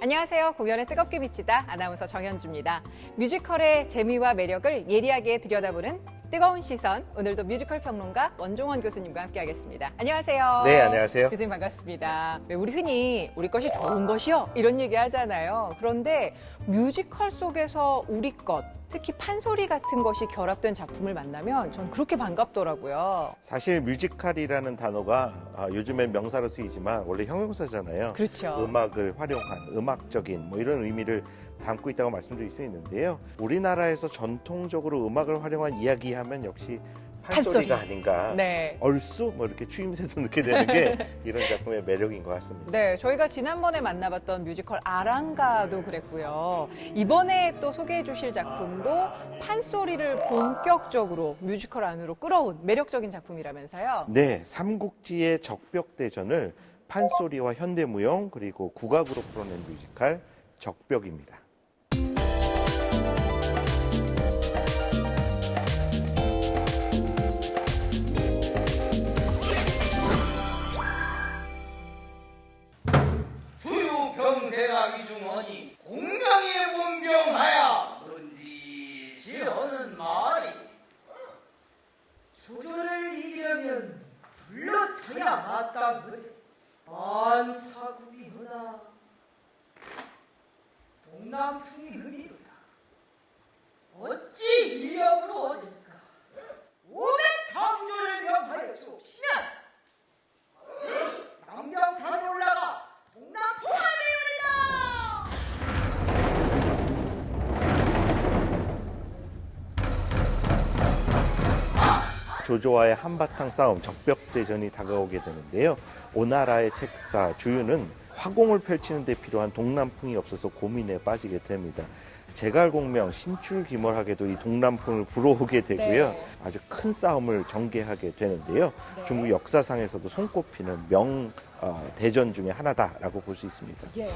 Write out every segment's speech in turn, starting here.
안녕하세요. 공연에 뜨겁게 비치다 아나운서 정현주입니다. 뮤지컬의 재미와 매력을 예리하게 들여다보는 뜨거운 시선. 오늘도 뮤지컬 평론가 원종원 교수님과 함께하겠습니다. 안녕하세요. 네, 안녕하세요. 교수님 반갑습니다. 우리 흔히 우리 것이 좋은 것이요 이런 얘기 하잖아요. 그런데 뮤지컬 속에서 우리 것, 특히 판소리 같은 것이 결합된 작품을 만나면 전 그렇게 반갑더라고요. 사실 뮤지컬이라는 단어가 요즘엔 명사로 쓰이지만 원래 형용사잖아요. 그렇죠. 음악을 활용한 음악적인 이런 의미를 담고 있다고 말씀드릴 수 있는데요. 우리나라에서 전통적으로 음악을 활용한 이야기하면 역시 판소리가 아닌가. 네. 얼쑤 이렇게 추임새도 넣게 되는 게 이런 작품의 매력인 것 같습니다. 네, 저희가 지난번에 만나봤던 뮤지컬 아랑가도 그랬고요. 이번에 또 소개해 주실 작품도 판소리를 본격적으로 뮤지컬 안으로 끌어온 매력적인 작품이라면서요. 네, 삼국지의 적벽대전을 판소리와 현대무용 그리고 국악으로 풀어낸 뮤지컬 적벽입니다. 병세가 이중하니 공명의 문병하야 뭔지시하는 말이 조조를 이기려면 불러쳐야 마땅하되 안사구비하나 동남풍이 흠이로다. 어찌 인력으로 얻을까? 500장조를 명하여 주옵시면 남명산에 올라가 동남풍을 조조와의 한바탕 싸움, 적벽대전이 다가오게 되는데요. 오나라의 책사 주유는 화공을 펼치는 데 필요한 동남풍이 없어서 고민에 빠지게 됩니다. 제갈공명 신출귀몰하게도 이 동남풍을 불어오게 되고요. 네. 아주 큰 싸움을 전개하게 되는데요. 중국 역사상에서도 손꼽히는 대전 중에 하나다라고 볼 수 있습니다. 예.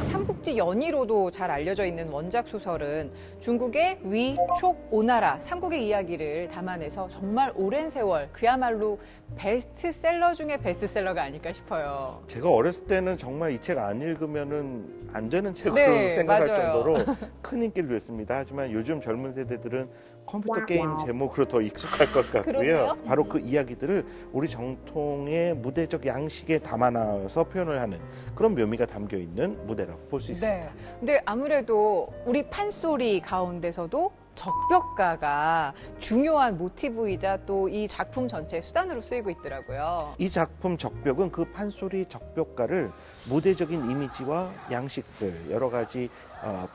삼국지 연의로도 잘 알려져 있는 원작 소설은 중국의 위, 촉, 오나라 삼국의 이야기를 담아내서 정말 오랜 세월 그야말로 베스트셀러 중에 베스트셀러가 아닐까 싶어요. 제가 어렸을 때는 정말 이 책 안 읽으면은 안 되는 책으로 네, 생각할 맞아요. 정도로 큰 인기를 누렸습니다. 하지만 요즘 젊은 세대들은 컴퓨터 게임 제목으로 더 익숙할 것 같고요. 그러네요. 바로 그 이야기들을 우리 정통의 무대적 양식에 담아놔서 표현을 하는 그런 묘미가 담겨 있는 무대라고 볼 수 있습니다. 네. 근데 아무래도 우리 판소리 가운데서도 적벽가가 중요한 모티브이자 또 이 작품 전체의 수단으로 쓰이고 있더라고요. 이 작품 적벽은 그 판소리 적벽가를 무대적인 이미지와 양식들 여러 가지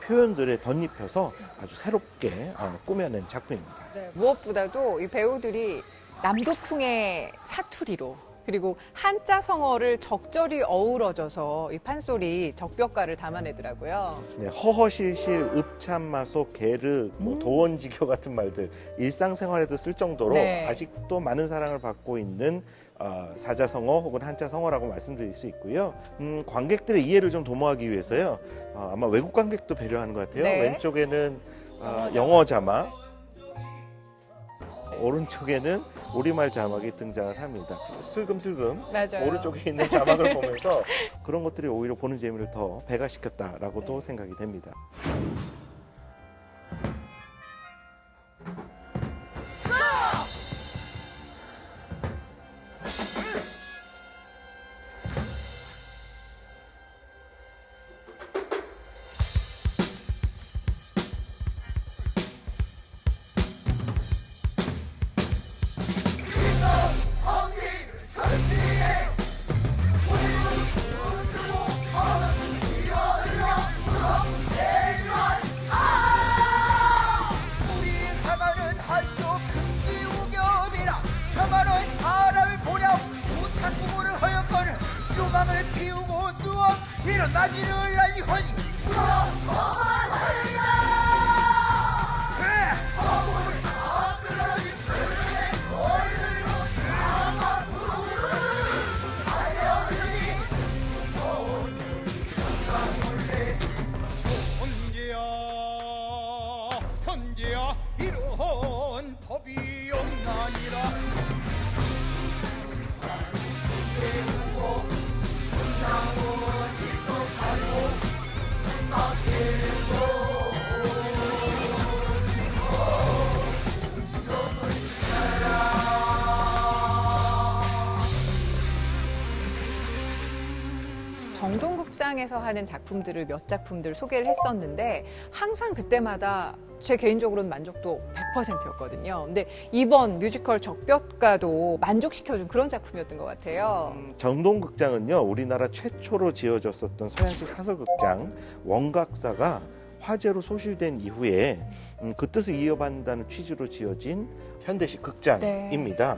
표현들에 덧입혀서 아주 새롭게 꾸며낸 작품입니다. 네. 무엇보다도 이 배우들이 남도풍의 사투리로 그리고 한자 성어를 적절히 어우러져서 이 판소리 적벽가를 담아내더라고요. 네, 허허실실, 읍참마속, 게르, 도원지교 같은 말들 일상생활에도 쓸 정도로 네. 아직도 많은 사랑을 받고 있는 사자성어 혹은 한자성어라고 말씀드릴 수 있고요. 관객들의 이해를 좀 도모하기 위해서요. 아마 외국 관객도 배려하는 것 같아요. 네. 왼쪽에는 영어 자막, 오른쪽에는 우리말 자막이 등장을 합니다. 슬금슬금 맞아요. 오른쪽에 있는 자막을 보면서 그런 것들이 오히려 보는 재미를 더 배가시켰다라고도 생각이 됩니다. 피우고 누워 일어나지를 아니하니 현재야 이런 법이 없나니라 정동극장에서 하는 작품들을 몇 작품들 소개를 했었는데 항상 그때마다 제 개인적으로는 만족도 100%였거든요. 근데 이번 뮤지컬 적벽가도 만족시켜준 그런 작품이었던 것 같아요. 정동극장은요, 우리나라 최초로 지어졌었던 서양식 사설극장 원각사가 화재로 소실된 이후에 그 뜻을 이어받는다는 취지로 지어진 현대식 극장입니다.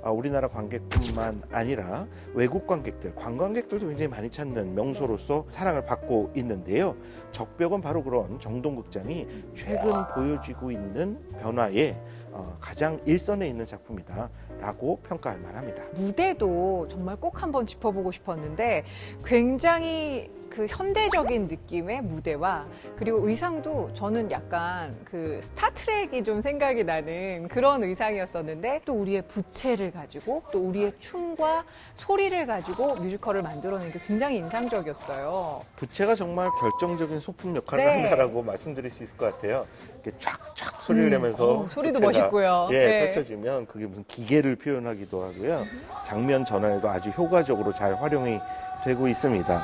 우리나라 관객뿐만 아니라 외국 관객들, 관광객들도 굉장히 많이 찾는 명소로서 사랑을 받고 있는데요. 적벽은 바로 그런 정동극장이 최근 보여지고 있는 변화에 가장 일선에 있는 작품이다라고 평가할 만합니다. 무대도 정말 꼭 한번 짚어보고 싶었는데 굉장히 그 현대적인 느낌의 무대와 그리고 의상도 저는 약간 그 스타트rek이 좀 생각이 나는 그런 의상이었었는데 또 우리의 부채를 가지고 또 우리의 춤과 소리를 가지고 뮤지컬을 만들어낸 게 굉장히 인상적이었어요. 부채가 정말 결정적인 소품 역할을 네. 한다라고 말씀드릴 수 있을 것 같아요. 이렇게 촥촥 소리를 내면서 소리도 부채가, 멋있고요. 예, 네. 펼쳐지면 그게 무슨 기계를 표현하기도 하고요. 장면 전환에도 아주 효과적으로 잘 활용이 되고 있습니다.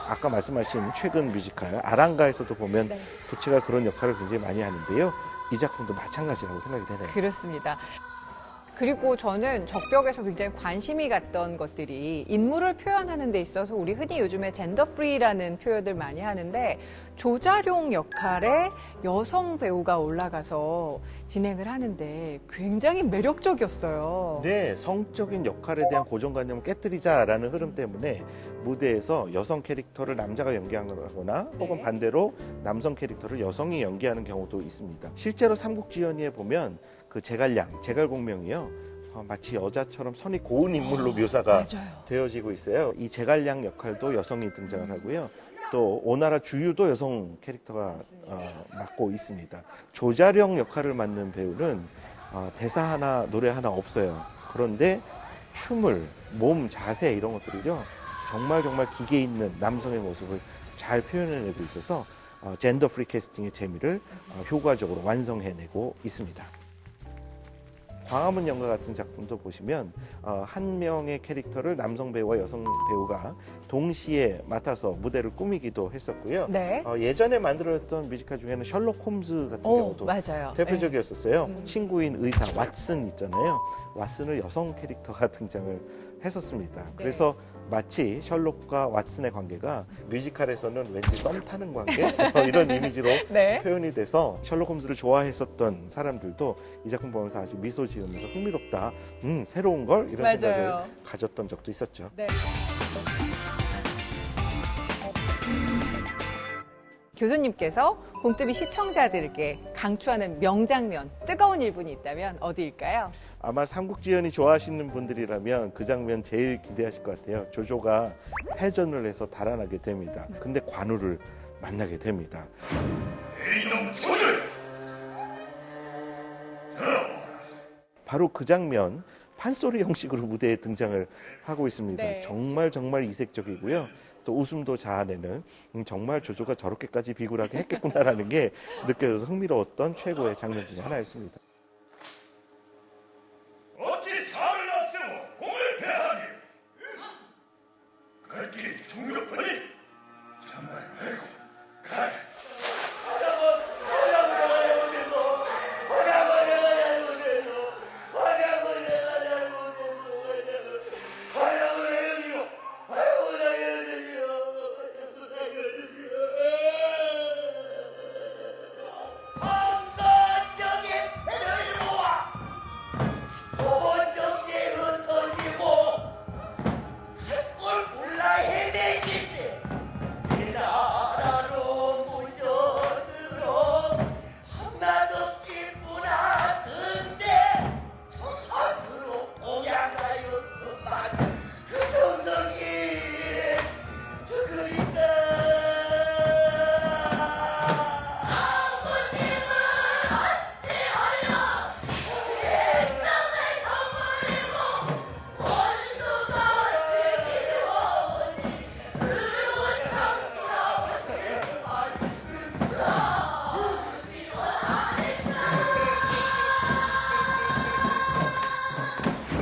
아까 말씀하신 최근 뮤지컬 아랑가에서도 보면 네. 부채가 그런 역할을 굉장히 많이 하는데요. 이 작품도 마찬가지라고 생각이 되네요. 그렇습니다. 그리고 저는 적벽에서 굉장히 관심이 갔던 것들이 인물을 표현하는 데 있어서 우리 흔히 요즘에 젠더 프리라는 표현을 많이 하는데 조자룡 역할에 여성 배우가 올라가서 진행을 하는데 굉장히 매력적이었어요. 네, 성적인 역할에 대한 고정관념을 깨뜨리자라는 흐름 때문에 무대에서 여성 캐릭터를 남자가 연기하거나 혹은 네. 반대로 남성 캐릭터를 여성이 연기하는 경우도 있습니다. 실제로 삼국지연의에 보면 그 제갈공명이요. 마치 여자처럼 선이 고운 인물로 묘사가 맞아요. 되어지고 있어요. 이 제갈량 역할도 여성이 등장을 하고요. 또 오나라 주유도 여성 캐릭터가 맡고 있습니다. 조자룡 역할을 맡는 배우는 대사 하나 노래 하나 없어요. 그런데 춤을 몸 자세 이런 것들이요 정말 기계 있는 남성의 모습을 잘 표현해내고 있어서 젠더 프리 캐스팅의 재미를 효과적으로 완성해내고 있습니다. 광화문 연가 같은 작품도 보시면 한 명의 캐릭터를 남성 배우와 여성 배우가 동시에 맡아서 무대를 꾸미기도 했었고요. 네. 예전에 만들어졌던 뮤지컬 중에는 셜록 홈즈 같은 경우도 맞아요. 대표적이었었어요. 친구인 의사 왓슨 있잖아요. 왓슨을 여성 캐릭터가 등장을 했었습니다. 그래서 마치 셜록과 왓슨의 관계가 뮤지컬에서는 왠지 썸 타는 관계 이런 이미지로 네. 표현이 돼서 셜록 홈즈를 좋아했었던 사람들도 이 작품 보면서 아주 미소 지으면서 흥미롭다, 새로운 걸 이런 맞아요. 생각을 가졌던 적도 있었죠. 네. 교수님께서 공투비 시청자들에게 강추하는 명장면, 뜨거운 1분이 있다면 어디일까요? 아마 삼국지연이 좋아하시는 분들이라면 그 장면 제일 기대하실 것 같아요. 조조가 패전을 해서 달아나게 됩니다. 근데 관우를 만나게 됩니다. 이놈 조절 바로 그 장면 판소리 형식으로 무대에 등장을 하고 있습니다. 네. 정말 이색적이고요. 또 웃음도 자아내는 정말 조조가 저렇게까지 비굴하게 했겠구나라는 게 느껴져서 흥미로웠던 최고의 장면 중에 하나였습니다. 어찌 살을 앞세워 공을 패하니 갈 길이 중급하니 정말 아이고 가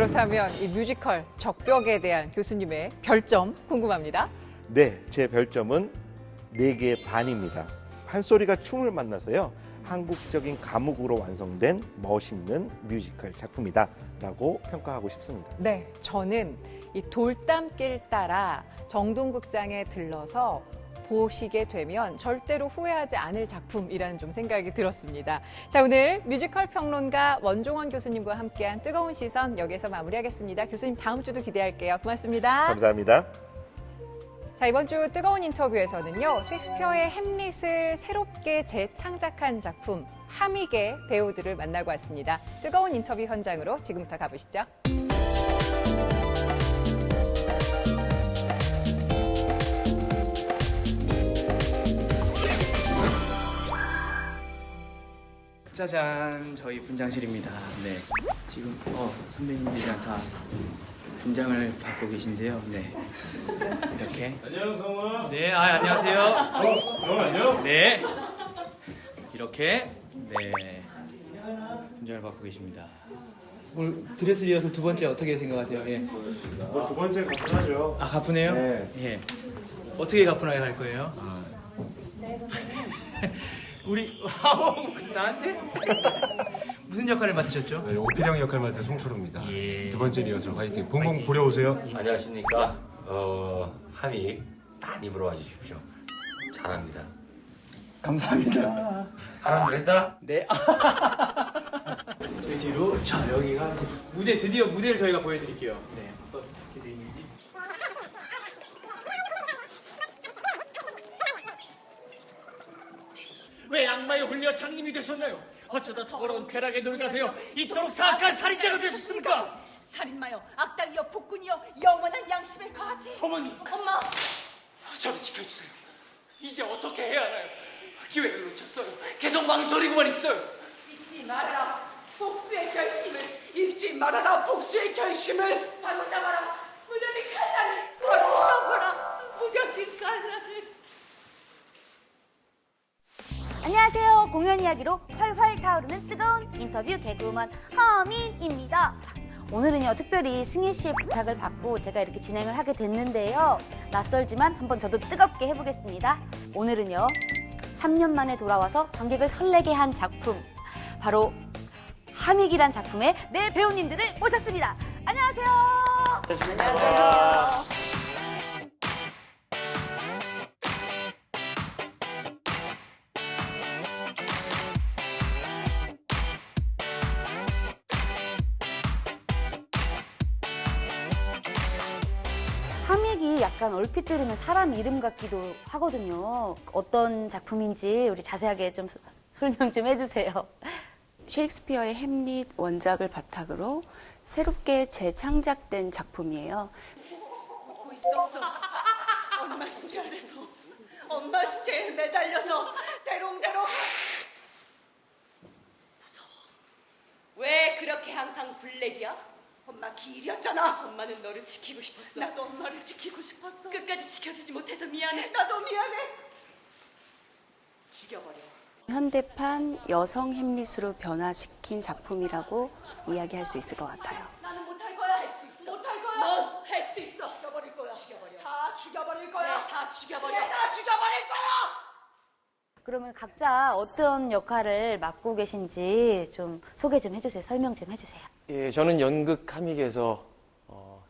그렇다면 이 뮤지컬 적벽에 대한 교수님의 별점 궁금합니다. 네, 제 별점은 4개 반입니다. 판소리가 춤을 만나서요. 한국적인 가묵으로 완성된 멋있는 뮤지컬 작품이다 라고 평가하고 싶습니다. 네, 저는 이 돌담길 따라 정동극장에 들러서 보시게 되면 절대로 후회하지 않을 작품이라는 좀 생각이 들었습니다. 자, 오늘 뮤지컬 평론가 원종원 교수님과 함께한 뜨거운 시선 여기서 마무리하겠습니다. 교수님 다음 주도 기대할게요. 고맙습니다. 감사합니다. 자, 이번 주 뜨거운 인터뷰에서는요, 셰익스피어의 햄릿을 새롭게 재창작한 작품 하믹의 배우들을 만나고 왔습니다. 뜨거운 인터뷰 현장으로 지금부터 가보시죠. 짜잔, 저희 분장실입니다. 네, 지금 선배님들이랑 다 분장을 받고 계신데요. 네, 이렇게. 안녕 성우야. 네, 안녕하세요. 안녕. 네, 이렇게 네 분장을 받고 계십니다. 오늘 드레스 리허설 두 번째 어떻게 생각하세요? 예. 두 번째 가능하죠. 아, 가쁘네요. 네. 예. 어떻게 가쁘나게 할 거예요? 우리 나한테 무슨 역할을 맡으셨죠? 네, 오피령 역할 맡은 송초로입니다. 예. 두 번째 리허설 화이팅. 공공 보러 오세요. 안녕하십니까. 하믹 많이 보러 와주십시오. 잘합니다. 감사합니다. 하란들 했다? 네. 저희 뒤로 자 여기가 무대 드디어 무대를 저희가 보여드릴게요. 네. 어떻게 돼 있는지. 왜 악마의 홀려 장님이 되셨나요? 어쩌다 더러운 쾌락의 노예가 되어 이토록 사악한 살인자가 되셨습니까? 살인마여, 악당이여, 폭군이여, 영원한 양심의 거지. 어머니, 엄마, 저를 지켜주세요. 이제 어떻게 해야 하나요? 기회를 놓쳤어요. 계속 망설이고만 있어요. 잊지 말아라 복수의 결심을. 잊지 말아라 복수의 결심을. 바로잡아라 무뎌진 칼날을. 바로잡아라 무뎌진 칼날을. 안녕하세요. 공연 이야기로 활활 타오르는 뜨거운 인터뷰 개그우먼 허민입니다. 오늘은요, 특별히 승희 씨의 부탁을 받고 제가 이렇게 진행을 하게 됐는데요. 낯설지만 한번 저도 뜨겁게 해보겠습니다. 오늘은요, 3년 만에 돌아와서 관객을 설레게 한 작품, 바로 하믹이란 작품의 네 배우님들을 모셨습니다. 안녕하세요. 안녕하세요. 하믹이 약간 얼핏 들으면 사람 이름 같기도 하거든요. 어떤 작품인지 우리 자세하게 좀 설명 좀 해주세요. 셰익스피어의 햄릿 원작을 바탕으로 새롭게 재창작된 작품이에요. 웃고 있었어. 엄마 신체 안에서, 엄마 신체에 매달려서 대롱대롱. 무서워. 왜 그렇게 항상 블랙이야? 엄마 기일이었잖아. 엄마는 너를 지키고 싶었어. 나도 엄마를 지키고 싶었어. 끝까지 지켜주지 못해서 미안해. 나도 미안해. 죽여버려. 현대판 여성 햄릿으로 변화시킨 작품이라고 이야기할 수 있을 것 같아요. 나는 못할 거야. 할 수 있어. 못할 거야. 넌 할 수 있어. 죽여버릴 거야. 죽여버려. 다 죽여버릴 거야. 네, 다 죽여버려. 다 죽여버릴 거야. 그러면 각자 어떤 역할을 맡고 계신지 좀 소개 좀 해주세요. 설명 좀 해주세요. 예, 저는 연극 하믹에서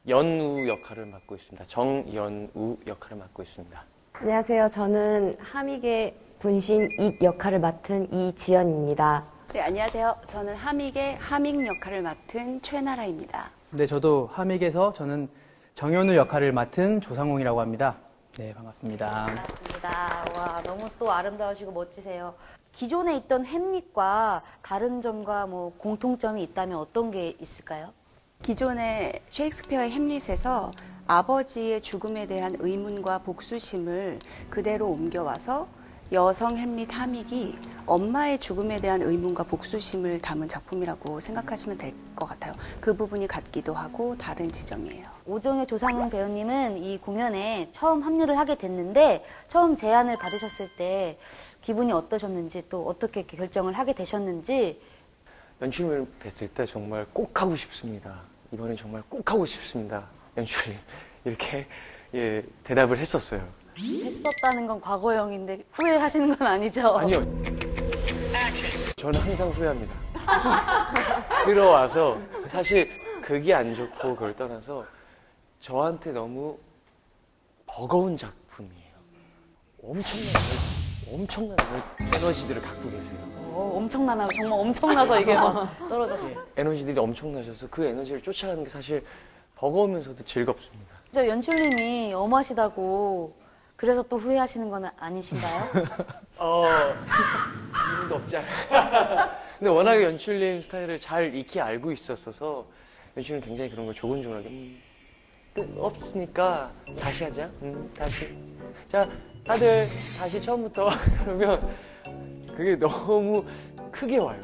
연우 역할을 맡고 있습니다. 정연우 역할을 맡고 있습니다. 안녕하세요. 저는 하믹의 분신 이 역할을 맡은 이지연입니다. 네, 안녕하세요. 저는 하믹의 하믹 역할을 맡은 최나라입니다. 네, 저도 하믹에서 저는 정현우 역할을 맡은 조상홍이라고 합니다. 네, 반갑습니다. 반갑습니다. 와, 너무 또 아름다우시고 멋지세요. 기존에 있던 햄릿과 다른 점과 뭐 공통점이 있다면 어떤 게 있을까요? 기존의 셰익스피어의 햄릿에서 아버지의 죽음에 대한 의문과 복수심을 그대로 옮겨와서 여성 햄릿 하믹이 엄마의 죽음에 대한 의문과 복수심을 담은 작품이라고 생각하시면 될 것 같아요. 그 부분이 같기도 하고 다른 지점이에요. 오정의 조상훈 배우님은 이 공연에 처음 합류를 하게 됐는데 처음 제안을 받으셨을 때 기분이 어떠셨는지 또 어떻게 이렇게 결정을 하게 되셨는지. 연출을 뵀을 때 정말 꼭 하고 싶습니다. 이번엔 정말 꼭 하고 싶습니다. 연출님. 이렇게 예, 대답을 했었어요. 했었다는 건 과거형인데 후회하시는 건 아니죠? 아니요. 저는 항상 후회합니다. 들어와서 사실 극이 안 좋고 그걸 떠나서 저한테 너무 버거운 작품이에요. 엄청난 에너지들을 갖고 계세요. 엄청나나 정말 엄청나서 이게 막 떨어졌어요. 에너지들이 엄청나셔서 그 에너지를 쫓아가는 게 사실 버거우면서도 즐겁습니다. 저 연출님이 엄하시다고 그래서 또 후회하시는 건 아니신가요? 아무도 없지 않아요. 근데 워낙에 연출님 스타일을 잘 익히 알고 있었어서 연출님 굉장히 그런 걸 조곤조곤하게 없으니까 다시 하자. 다시. 자, 다들 다시 처음부터 그러면 그게 너무 크게 와요.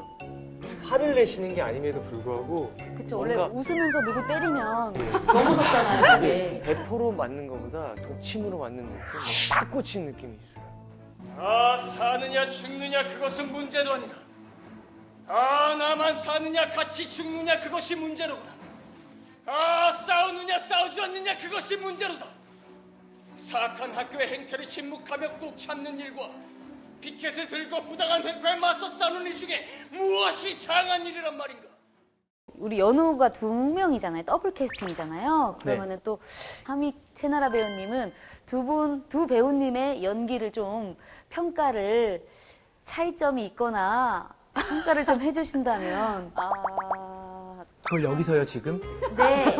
화를 내시는 게 아님에도 불구하고 그쵸, 원래 뭔가 웃으면서 누구 때리면 너무 섭잖아요, 그게. 대포로 맞는 것보다 독침으로 맞는 느낌, 딱 꽂힌 느낌이 있어요. 아, 사느냐 죽느냐 그것은 문제도 아니다. 아, 나만 사느냐 같이 죽느냐 그것이 문제로구나. 아, 싸우느냐 싸우지 않느냐 그것이 문제로다. 사악한 학교의 행태를 침묵하며 꾹 참는 일과 피켓을 들고 부당한 횡포에 맞서 싸우는 일 중에 무엇이 장한 일이란 말인가? 우리 연우가 2명이잖아요. 더블 캐스팅이잖아요. 그러면은 또 하믹 최나라 배우님은 두 배우님의 연기를 좀 평가를 차이점이 있거나 평가를 좀 해주신다면. 그걸 여기서요 지금? 네.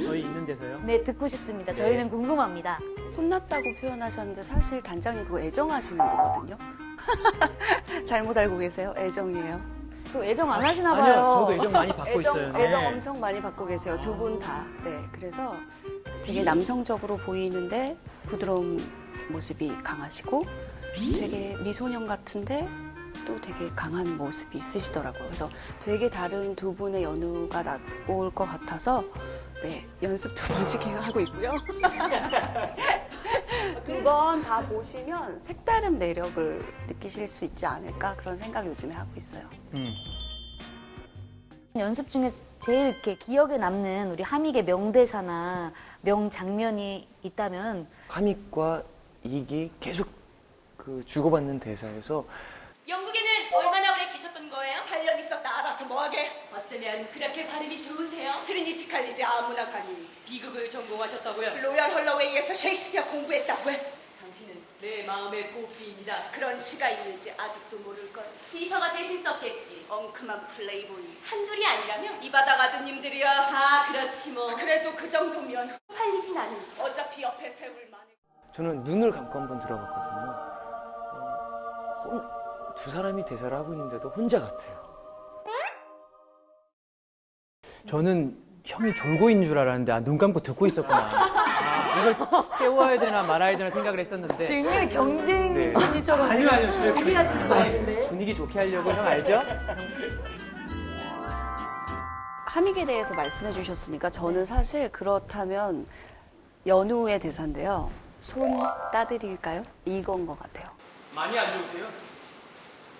저희 있는 데서요? 네, 듣고 싶습니다. 저희는 궁금합니다. 혼났다고 표현하셨는데 사실 단장님 그거 애정하시는 거거든요. 잘못 알고 계세요? 애정이에요. 또 애정 안 하시나 봐요. 아니요, 저도 애정 많이 받고 있어요. 네. 애정 엄청 많이 받고 계세요. 두 분 다. 네, 그래서 되게 남성적으로 보이는데 부드러운 모습이 강하시고 되게 미소년 같은데 또 되게 강한 모습이 있으시더라고요. 그래서 되게 다른 두 분의 연우가 나올 것 같아서 네, 연습 2번씩 하고 있고요. 2번 다 보시면 색다른 매력을 느끼실 수 있지 않을까 그런 생각 요즘에 하고 있어요. 연습 중에 제일 이렇게 기억에 남는 우리 하믹의 명대사나 명장면이 있다면 하믹과 이기 계속 그 주고받는 대사에서 영국에는 얼마나 오래 계셨던 거예요? 8년 있었다 알아서 뭐하게? 어쩌면 그렇게 발음이 좋으세요? 트리니티 칼리지 아무나 가니 비극을 전공하셨다고요? 로얄 헐러웨이에서 셰익스피어 공부했다고 해. 당신은 내 마음의 꽃비입니다. 그런 시가 있는지 아직도 모를 걸. 비서가 대신 썼겠지. 엉큼한 플레이보이. 한둘이 아니라며? 이 바닥 아드님들이야. 다 그렇지 뭐. 그래도 그 정도면 팔리진 않은. 어차피 옆에 세울 만해. 저는 눈을 감고 한번 들어봤거든요. 두 사람이 대사를 하고 있는데도 혼자 같아요. 저는 형이 졸고 있는 줄 알았는데 눈 감고 듣고 있었구나. 이걸 깨워야 되나 말아야 되나 생각을 했었는데. 굉장히 경쟁진이처럼 아니요. 얘기하시는 것 같은데. 분위기 좋게 하려고 형 알죠? 하믹에 대해서 말씀해 주셨으니까 저는 사실 그렇다면 연우의 대사인데요. 손 따드릴까요? 이건 것 같아요. 많이 안 좋으세요?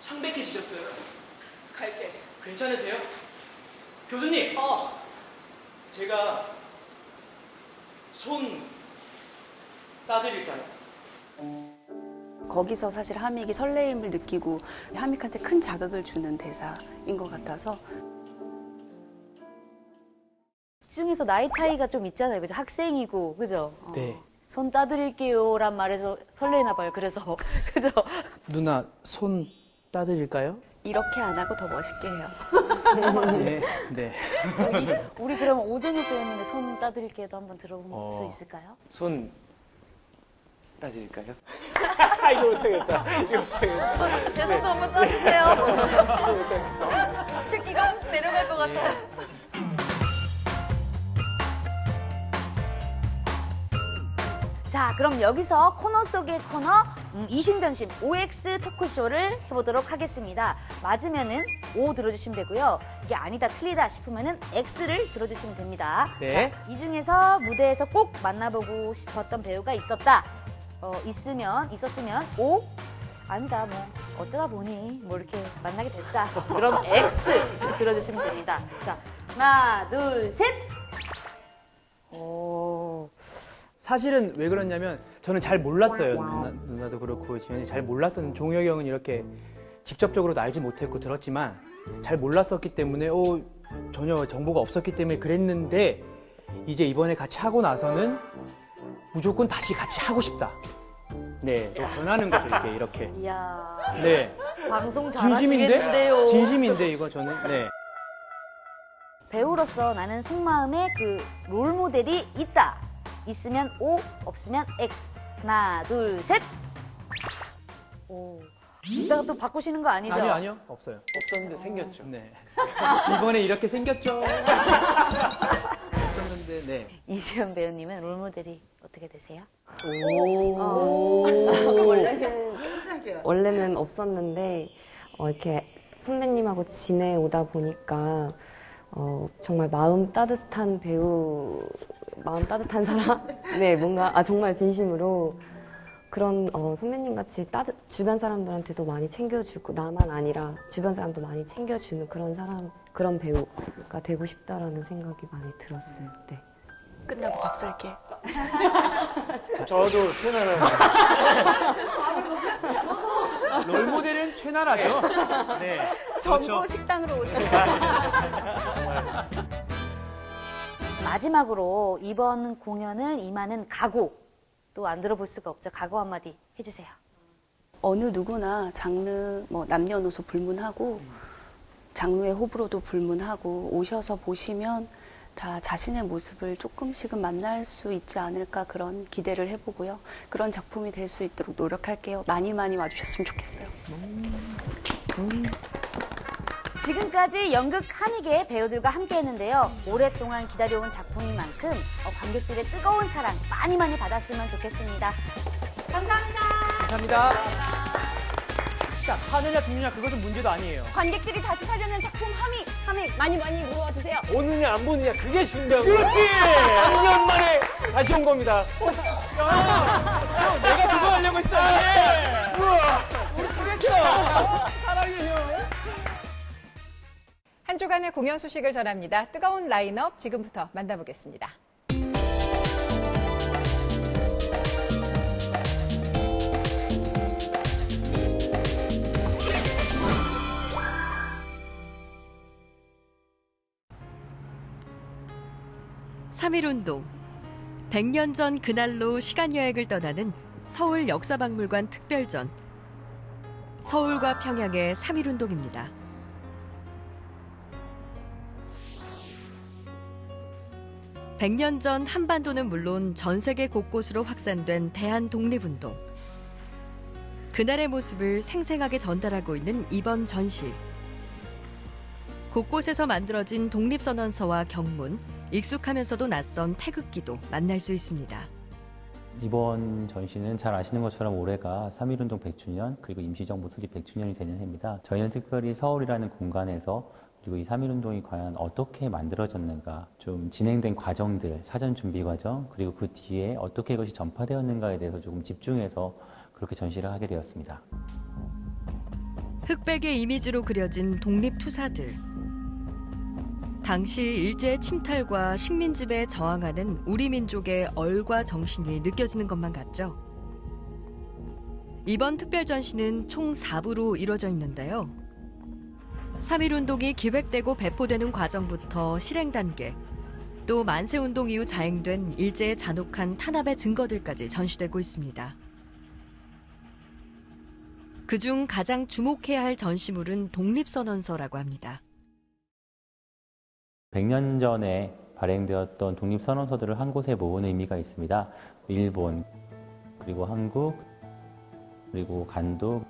창백해지셨어요? 갈게. 괜찮으세요? 교수님! 제가 손 따드릴까요? 거기서 사실 하믹이 설레임을 느끼고 하믹한테 큰 자극을 주는 대사인 것 같아서 중에서 나이 차이가 좀 있잖아요. 그죠? 학생이고, 그죠? 네. 손 따드릴게요란 말에서 설레나 봐요. 그래서 그죠? 누나 손 따드릴까요? 이렇게 안 하고 더 멋있게 해요. 네. 우리 그러면 오정혁 배우님의 손 따드릴게요도 한번 들어볼 수 있을까요? 손 따드릴까요? 이거 못하겠다. 제 손도 한번 따주세요. 실기가 훅 내려갈 것 같아요. 자, 그럼 여기서 코너 속의 코너 이심전심 OX 토크쇼를 해보도록 하겠습니다. 맞으면은 O 들어주시면 되고요. 이게 아니다 틀리다 싶으면은 X를 들어주시면 됩니다. 네. 자, 이 중에서 무대에서 꼭 만나보고 싶었던 배우가 있었다. 있었으면 O. 아니다 뭐 어쩌다 보니 뭐 이렇게 만나게 됐다. 그럼 X 들어주시면 됩니다. 자, 하나, 둘, 셋. 오. 사실은 왜 그러냐면 저는 잘 몰랐어요. 누나도 그렇고 지현이 잘 몰랐었는데 종혁이 형은 이렇게 직접적으로도 알지 못했고 들었지만 잘 몰랐었기 때문에 전혀 정보가 없었기 때문에 그랬는데 이제 이번에 같이 하고 나서는 무조건 다시 같이 하고 싶다. 네, 또 변하는 거죠 이렇게. 이야. 네. 방송 잘하시겠는데요. 진심인데 이거 저는 네. 배우로서 나는 속마음에 그 롤모델이 있다. 있으면 O, 없으면 X. 하나, 둘, 셋. 오. 이따가 또 바꾸시는 거 아니죠? 아니요. 없어요. 없었는데 생겼죠. 네. 이번에 이렇게 생겼죠. 없었는데 네. 이지연 배우님은 롤모델이 어떻게 되세요? 원래는 없었는데 이렇게 선배님하고 지내오다 보니까 정말 마음 따뜻한 배우, 마음 따뜻한 사람? 네, 뭔가 정말 진심으로 그런 선배님 같이 주변 사람들한테도 많이 챙겨주고 나만 아니라 주변 사람도 많이 챙겨주는 그런 사람, 그런 배우가 되고 싶다라는 생각이 많이 들었어요. 네. 끝나고 밥 살게. 저도 최나라. 롤모델은 최나라죠. 네. 전부 식당으로 오세요. 마지막으로 이번 공연을 임하는 각오 또 안 들어볼 수가 없죠. 각오 한마디 해주세요. 어느 누구나 장르 남녀노소 불문하고 장르의 호불호도 불문하고 오셔서 보시면 다 자신의 모습을 조금씩은 만날 수 있지 않을까 그런 기대를 해보고요. 그런 작품이 될 수 있도록 노력할게요. 많이 많이 와주셨으면 좋겠어요. 지금까지 연극 함익의 배우들과 함께했는데요. 오랫동안 기다려온 작품인 만큼 관객들의 뜨거운 사랑 많이 많이 받았으면 좋겠습니다. 감사합니다. 감사합니다. 자, 사느냐 죽느냐 그것은 문제도 아니에요. 관객들이 다시 살려낸 작품 함익 많이 모아 주세요. 오느냐 안 보느냐 그게 중요한 거예요. 그렇지. 3년 만에 다시 온 겁니다. 내가 그거 하려고 했었는데. 우와, 우리 그랬죠. 사랑해 형. 한 주간의 공연 소식을 전합니다. 뜨거운 라인업 지금부터 만나보겠습니다. (3.1운동) 100년 전 그날로 시간여행을 떠나는 서울 역사박물관 특별전. 서울과 평양의 (3.1운동입니다) 100년 전 한반도는 물론 전 세계 곳곳으로 확산된 대한독립운동. 그날의 모습을 생생하게 전달하고 있는 이번 전시. 곳곳에서 만들어진 독립선언서와 경문, 익숙하면서도 낯선 태극기도 만날 수 있습니다. 이번 전시는 잘 아시는 것처럼 올해가 3.1운동 100주년 그리고 임시정부 수립 100주년이 되는 해입니다. 저희는 특별히 서울이라는 공간에서 그리고 이 3.1운동이 과연 어떻게 만들어졌는가, 좀 진행된 과정들, 사전 준비 과정, 그리고 그 뒤에 어떻게 이것이 전파되었는가에 대해서 조금 집중해서 그렇게 전시를 하게 되었습니다. 흑백의 이미지로 그려진 독립투사들. 당시 일제의 침탈과 식민지배에 저항하는 우리 민족의 얼과 정신이 느껴지는 것만 같죠. 이번 특별 전시는 총 4부로 이루어져 있는데요. 3.1운동이 기획되고 배포되는 과정부터 실행 단계, 또 만세운동 이후 자행된 일제의 잔혹한 탄압의 증거들까지 전시되고 있습니다. 그중 가장 주목해야 할 전시물은 독립선언서라고 합니다. 100년 전에 발행되었던 독립선언서들을 한 곳에 모은 의미가 있습니다. 일본, 그리고 한국, 그리고 간도,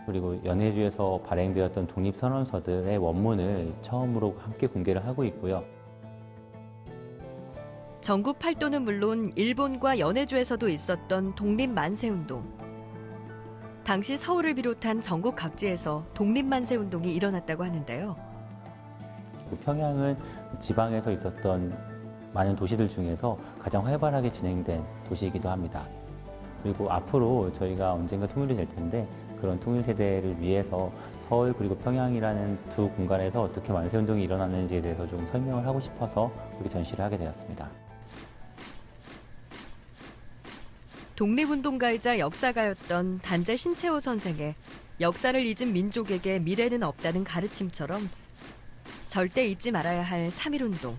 그리고 연해주에서 발행되었던 독립선언서들의 원문을 처음으로 함께 공개를 하고 있고요. 전국 팔도는 물론 일본과 연해주에서도 있었던 독립만세운동. 당시 서울을 비롯한 전국 각지에서 독립만세운동이 일어났다고 하는데요. 평양은 지방에서 있었던 많은 도시들 중에서 가장 활발하게 진행된 도시이기도 합니다. 그리고 앞으로 저희가 언젠가 통일이 될 텐데 그런 통일 세대를 위해서 서울 그리고 평양이라는 두 공간에서 어떻게 만세운동이 일어나는지에 대해서 좀 설명을 하고 싶어서 그렇게 전시를 하게 되었습니다. 독립운동가이자 역사가였던 단재 신채호 선생의 역사를 잊은 민족에게 미래는 없다는 가르침처럼 절대 잊지 말아야 할 3.1운동.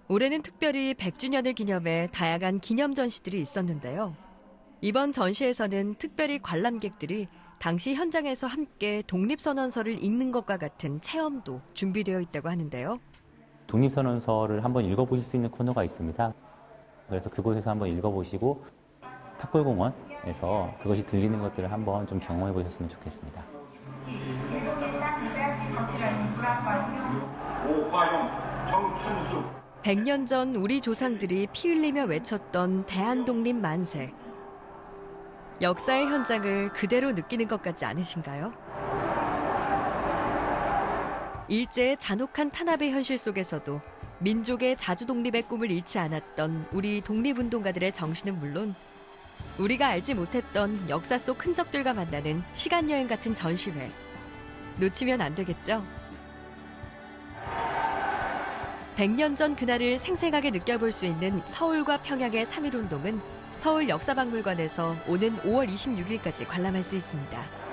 올해는 특별히 100주년을 기념해 다양한 기념 전시들이 있었는데요. 이번 전시에서는 특별히 관람객들이 당시 현장에서 함께 독립선언서를 읽는 것과 같은 체험도 준비되어 있다고 하는데요. 독립선언서를 한번 읽어보실 수 있는 코너가 있습니다. 그래서 그곳에서 한번 읽어보시고 탑골공원에서 그것이 들리는 것들을 한번 좀 경험해 보셨으면 좋겠습니다. 오화영, 정춘수. 100년 전 우리 조상들이 피 흘리며 외쳤던 대한독립 만세. 역사의 현장을 그대로 느끼는 것 같지 않으신가요? 일제의 잔혹한 탄압의 현실 속에서도 민족의 자주독립의 꿈을 잃지 않았던 우리 독립운동가들의 정신은 물론 우리가 알지 못했던 역사 속 흔적들과 만나는 시간여행 같은 전시회. 놓치면 안 되겠죠? 100년 전 그날을 생생하게 느껴볼 수 있는 서울과 평양의 3.1운동은 서울 역사박물관에서 오는 5월 26일까지 관람할 수 있습니다.